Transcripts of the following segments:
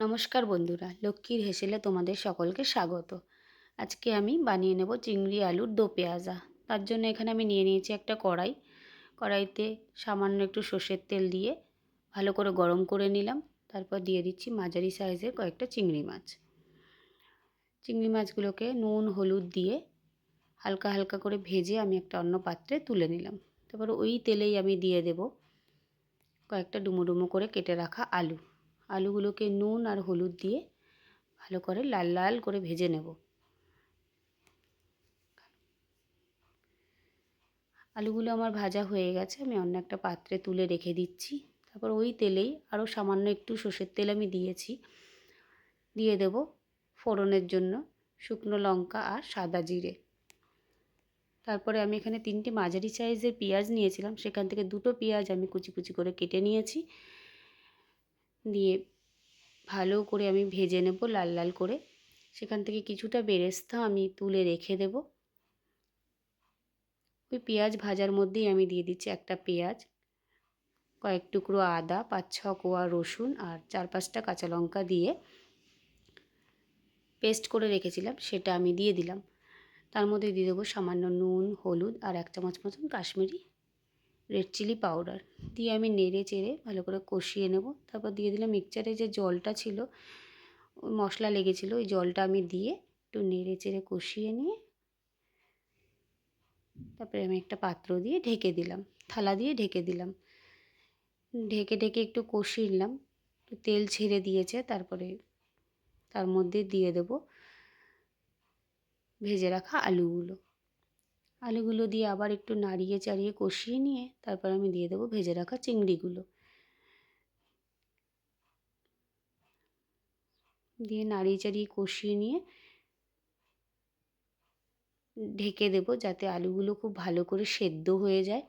নমস্কার বন্ধুরা, লক্ষ্মীর হেসেলে তোমাদের সকলকে স্বাগত। আজকে আমি বানিয়ে নেব চিংড়ি আলুর দো পেঁয়াজা। তার জন্য এখানে আমি নিয়ে নিয়েছি একটা কড়াই। কড়াইতে সামান্য একটু সর্ষের তেল দিয়ে ভালো করে গরম করে নিলাম। তারপর দিয়ে দিচ্ছি মাঝারি সাইজের কয়েকটা চিংড়ি মাছ। চিংড়ি মাছগুলোকে নুন হলুদ দিয়ে হালকা হালকা করে ভেজে আমি একটা অন্য পাত্রে তুলে নিলাম। তারপর ওই তেলেই আমি দিয়ে দেব কয়েকটা ডুমো ডুমো করে কেটে রাখা আলু। আলুগুলোকে নুন আর হলুদ দিয়ে ভালো করে লাল লাল করে ভেজে নেব। আলুগুলো আমার ভাজা হয়ে গেছে, আমি অন্য একটা পাত্রে তুলে রেখে দিচ্ছি। তারপর ওই তেলেই আরও সামান্য একটু সর্ষের তেল আমি দিয়েছি। দিয়ে দেব ফোড়নের জন্য শুকনো লঙ্কা আর সাদা জিরে। তারপরে আমি এখানে 3টে মাঝারি সাইজের পেঁয়াজ নিয়েছিলাম, সেখান থেকে 2টো পেঁয়াজ আমি কুচি কুচি করে কেটে নিয়েছি। দিয়ে ভালো করে আমি ভেজে নেব লাল লাল করে। সেখান থেকে কিছুটা বেরেস্তা আমি তুলে রেখে দেব। ওই পেঁয়াজ ভাজার মধ্যেই আমি দিয়ে দিচ্ছি একটা পেঁয়াজ, কয়েক টুকরো আদা, 5-6 কোয়া রসুন আর 4-5টা কাঁচা লঙ্কা দিয়ে পেস্ট করে রেখেছিলাম, সেটা আমি দিয়ে দিলাম। তার মধ্যে দিয়ে দেবো সামান্য নুন হলুদ আর 1 চামচ মতন কাশ্মীরি রেড চিলি পাউডার দিয়ে আমি নেড়ে চেড়ে ভালো করে কষিয়ে নেব। তারপর দিয়ে দিলাম মিক্সচারে যে জলটা ছিল, ওই মশলা লেগেছিলো, ওই জলটা আমি দিয়ে একটু নেড়ে চেড়ে কষিয়ে নিয়ে তারপরে আমি একটা পাত্র দিয়ে ঢেকে দিলাম, থালা দিয়ে ঢেকে দিলাম। ঢেকে ঢেকে একটু কষিয়ে নিলাম, একটু তেল ছেড়ে দিয়েছে। তারপরে তার মধ্যে দিয়ে দেব ভেজে রাখা আলুগুলো। আলুগুলো দিয়ে আবার একটু নাড়িয়ে চাড়িয়ে কষিয়ে নিয়ে তারপর আমি দিয়ে দেবো ভেজে রাখা চিংড়িগুলো। দিয়ে নাড়িয়ে চাড়িয়ে কষিয়ে নিয়ে ঢেকে দেবো যাতে আলুগুলো খুব ভালো করে সেদ্ধ হয়ে যায়।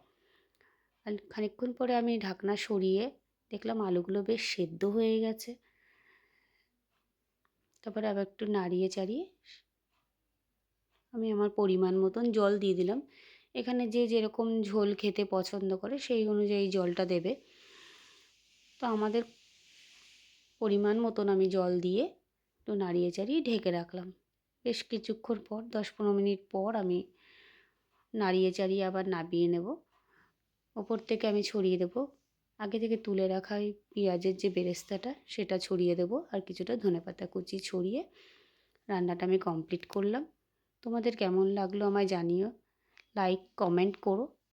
আর খানিকক্ষণ পরে আমি ঢাকনা সরিয়ে দেখলাম আলুগুলো বেশ সেদ্ধ হয়ে গেছে। তারপরে আবার একটু নাড়িয়ে চাড়িয়ে আমি আমার পরিমাণ মতন জল দিয়ে দিলাম। এখানে যে যেরকম ঝোল খেতে পছন্দ করে সেই অনুযায়ী জলটা দেবে। তো আমাদের পরিমাণ মতন আমি জল দিয়ে একটু নাড়িয়ে চাড়িয়ে ঢেকে রাখলাম। বেশ কিছুক্ষণ পর 10-15 মিনিট পর আমি নাড়িয়ে চাড়িয়ে আবার নামিয়ে নেব। ওপর থেকে আমি ছড়িয়ে দেব আগে থেকে তুলে রাখা ওই পেঁয়াজের যে বেরেস্তাটা, সেটা ছড়িয়ে দেব আর কিছুটা ধনেপাতা কুচি ছড়িয়ে রান্নাটা আমি কমপ্লিট করলাম। তোমাদের কেমন লাগলো আমায় জানিও, লাইক কমেন্ট করো।